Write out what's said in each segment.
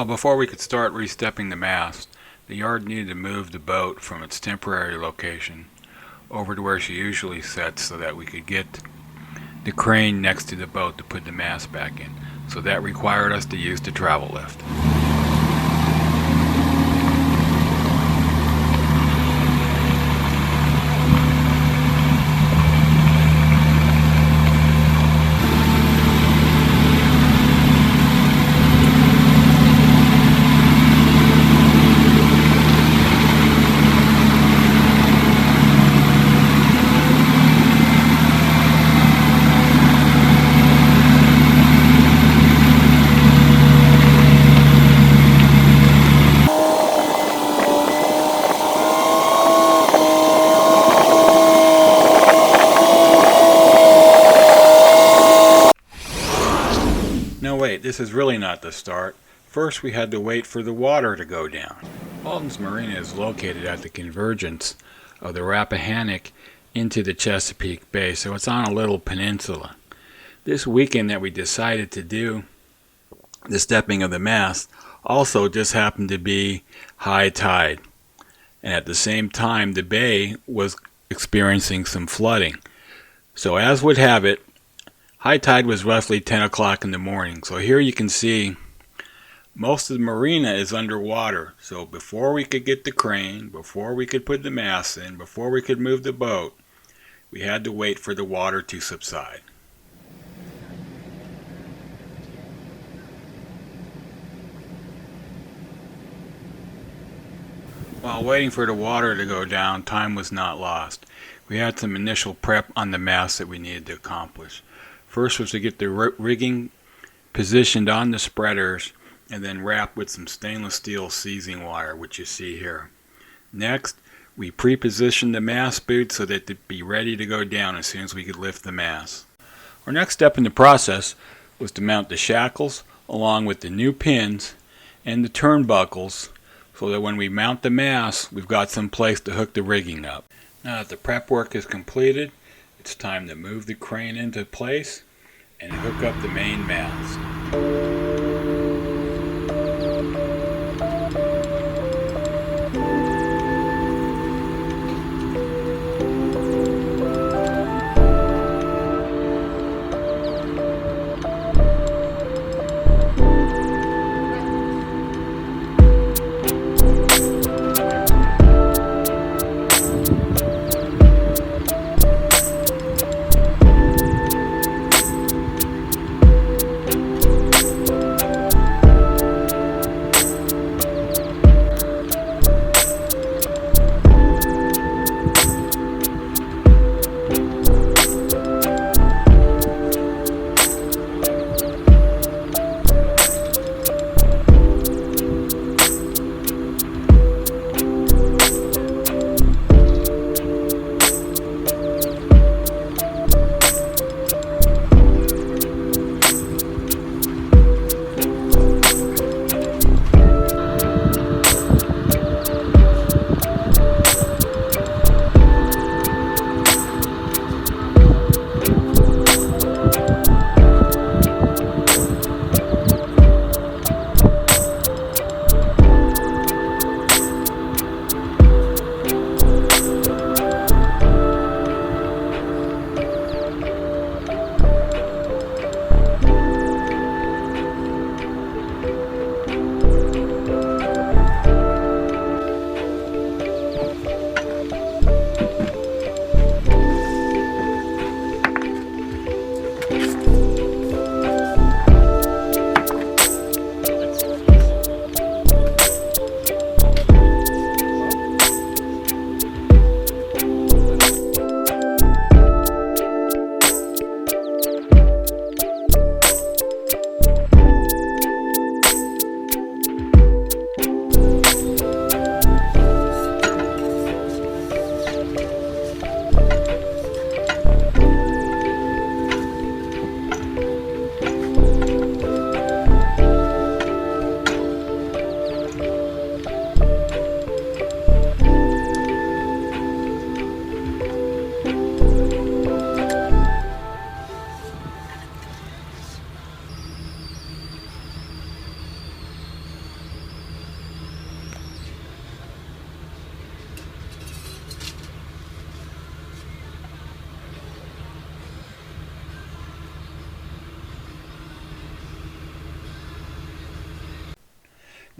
Well, before we could start re-stepping the mast, the yard needed to move the boat from its temporary location over to where she usually sits so that we could get the crane next to the boat to put the mast back in. So that required us to use the travel lift. No, wait, this is really not the start. First, we had to wait for the water to go down. Walton's Marina is located at the convergence of the Rappahannock into the Chesapeake Bay, so it's on a little peninsula. This weekend that we decided to do the stepping of the mast also just happened to be high tide. And at the same time, the bay was experiencing some flooding. So as would have it, high tide was roughly 10 o'clock in the morning. So here you can see most of the marina is underwater. So before we could get the crane, before we could put the mast in, before we could move the boat, we had to wait for the water to subside. While waiting for the water to go down, time was not lost. We had some initial prep on the mast that we needed to accomplish. First was to get the rigging positioned on the spreaders and then wrapped with some stainless steel seizing wire, which you see here. Next, we pre-positioned the mast boot so that they'd be ready to go down as soon as we could lift the mast. Our next step in the process was to mount the shackles along with the new pins and the turnbuckles so that when we mount the mast, we've got some place to hook the rigging up. Now that the prep work is completed, it's time to move the crane into place and hook up the main mast.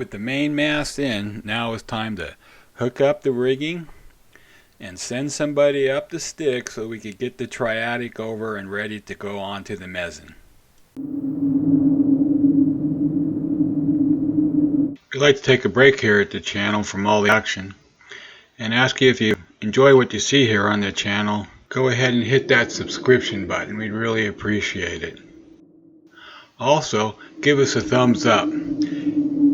With the main mast in, now it's time to hook up the rigging and send somebody up the stick so we could get the triadic over and ready to go on to the mezzanine. We'd like to take a break here at the channel from all the action and ask you, if you enjoy what you see here on the channel, go ahead and hit that subscription button. We'd really appreciate it. Also, give us a thumbs up.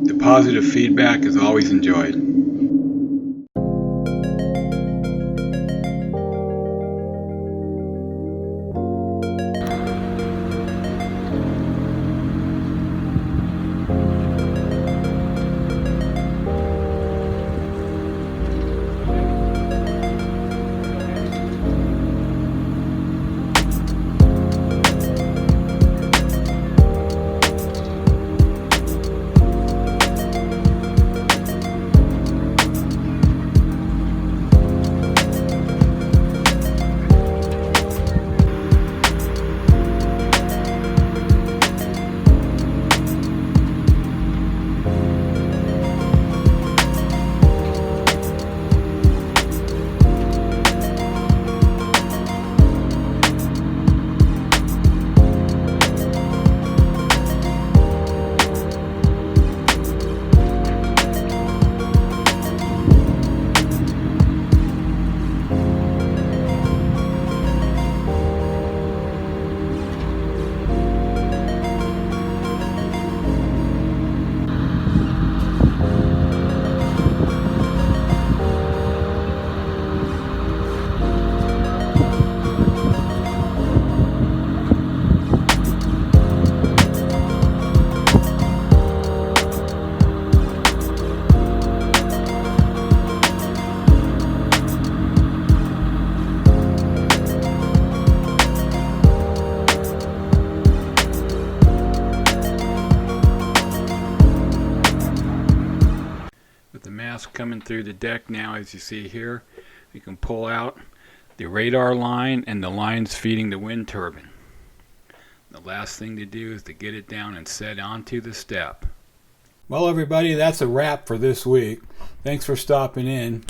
The positive feedback is always enjoyed. Coming through the deck now, as you see here, we can pull out the radar line and the lines feeding the wind turbine. The last thing to do is to get it down and set onto the step. Well, everybody, that's a wrap for this week. Thanks for stopping in.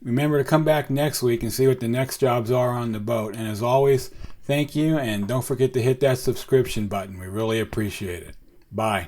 Remember to come back next week and see what the next jobs are on the boat. And as always, thank you, and don't forget to hit that subscription button. We really appreciate it. Bye.